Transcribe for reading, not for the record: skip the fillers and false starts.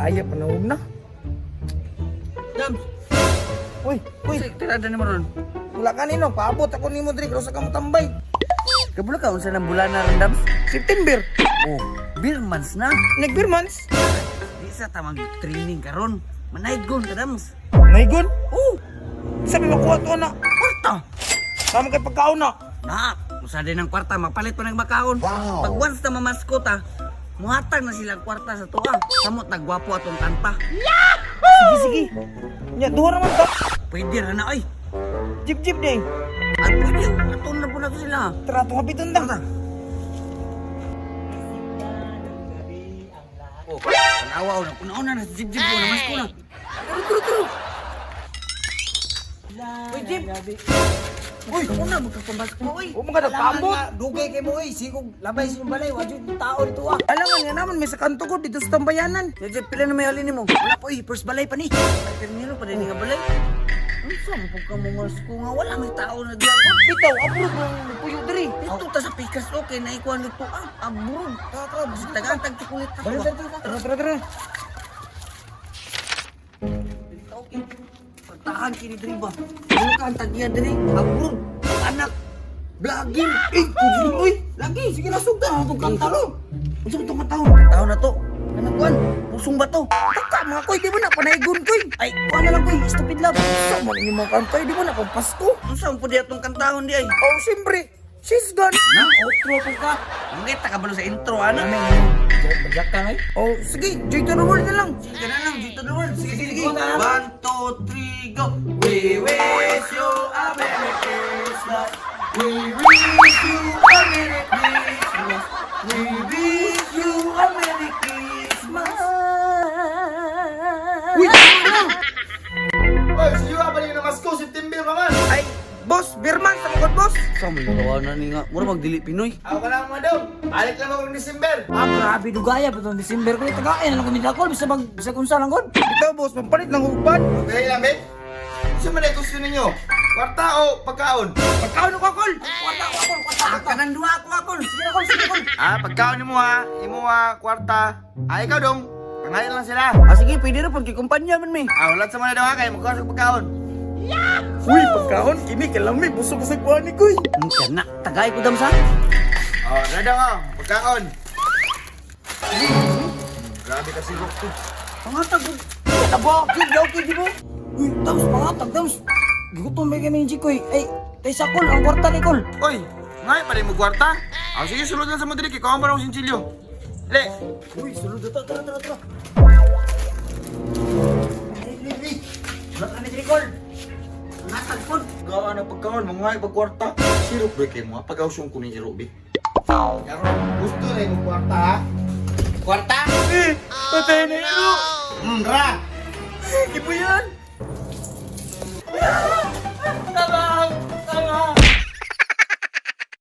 Laaya panahog na. Dams, Uy, uy, tirada ni mo ron. wala kanino, paabot ako nimo diri kung sa kamo tambay. Kabula ka, unsa ng bulan na ron, Dams? September. Oh, beer months na. Nag-beer months. Di sa tamang training karon. Manaygon ka, Dams. Naigon? Oo. Sabi makuha to na. Kwarta. Tama kay pagkaon na. Na, usa din ang kwarta, magpalit pa ng makaon. Pag once na mamaskota, muhatag na silang kwarta sa tuwa. Samot nagwapo atong kanta. Sige, sige. Nya, duha naman ta. Pwede ra na ay. Jeep day. At pwede, atong na po na to sila. Tara, itong habiton da. Oh, panawa na. Kuna-una na, jib-jib ko, namas ko na. Turo. Uy, Jib. Uy, una, magkapambas ko, uy. O mga nagpambot. Dugay kay mo sigog labay sa balay wadyo tao dito ah. Alam nga naman, may sakanto ko dito sa tambayanan. Jib, pila na may halin mo. Wala po, first balay pa ni. Ay, pero nilo pa din nga balay. Ano sa mo pagka mga ko nga, wala may tao na diyan. Bitaw, abro ng puyo diri. Ito ta sa pikas, okay, naikuha nito ah. Abro. Tara, basta tagang tikulit na. Tara. Okay. Pagtahan kini diri ba? Ano ka ang tagya diri? Abroad, anak, vlogger. Uy, lagi, sige na sugda. Itong kantalo. Unsa itong kantahon? Taon na to. Ano kuan? Pusong ba to? Taka, mga koy, di mo na panaygon koy. Ay, kuan na lang koy, stupid love. Sa man yung mga kantoy, di mo na pang Pasko. Ano saan po di atong kantahon di ay? Oh, siyempre, she's gone. Na, outro po ka. Ang kita ka ba sa intro, ano? Bajak ka ngay. Oh, sige, joy to the world na lang. Sige na lang, dito the world. Sige. 1, 2, 3, go. We wish you a Merry Christmas. We wish you a Merry Christmas. We wish you a Merry Christmas. Uy, Oy, siyo ka pa rin na Masko, September pa man. ay, boss, Birman, sa mga boss. Sa may tawanan ni nga. Mura magdili Pinoy. Ako ka lang madam. Balik lang ako ng December. Ah, grabe dugaya pa tong December ko tagain ano ko midakol bisa kung saan lang god. Ito, boss, mampalit ng hugban. Okay lang, babe. Saan man ay gusto ninyo? Kwarta o pagkaon? Pagkaon ko, Kol. Kanang duha ako. Sige ako. Ah, pagkaon ni mo ha. Imo ha, kwarta. Ah, ikaw dong. Pangalan lang sila. Ah, sige, pwede rin pag kikumpanya man may. Ah, wala sa mga daw ha, kayo magkawas ng pagkaon. Uy, pagkaon, kini, kalami, busog-busog ko ni Koy. Ang kana, tagay ko dam sa. Oh, rada nga. Pagkaon. Grabe kasi rock to. Pangatag ko. Tabo, okay di mo. Uy, tams pangatag tams. Gigutom may kami ni Koy. Ay, tay sakol ang kwarta ni Kol. Oy, ngay pa rin mo kwarta? Ah, sige, sulod lang sa mo diri kay kuha mo ng sinsilyo. Le. Uy, sulod ito, tara. Wala ka ni Tricol. Natag po. Gawa na pagkaon, mga pagkwarta. Sirop ba kayo mo? Pag-ausong ko ni Irobi. Pero gusto rin mo kwarta ha? Kwarta? Patay na yun. Ra! Ibo yan.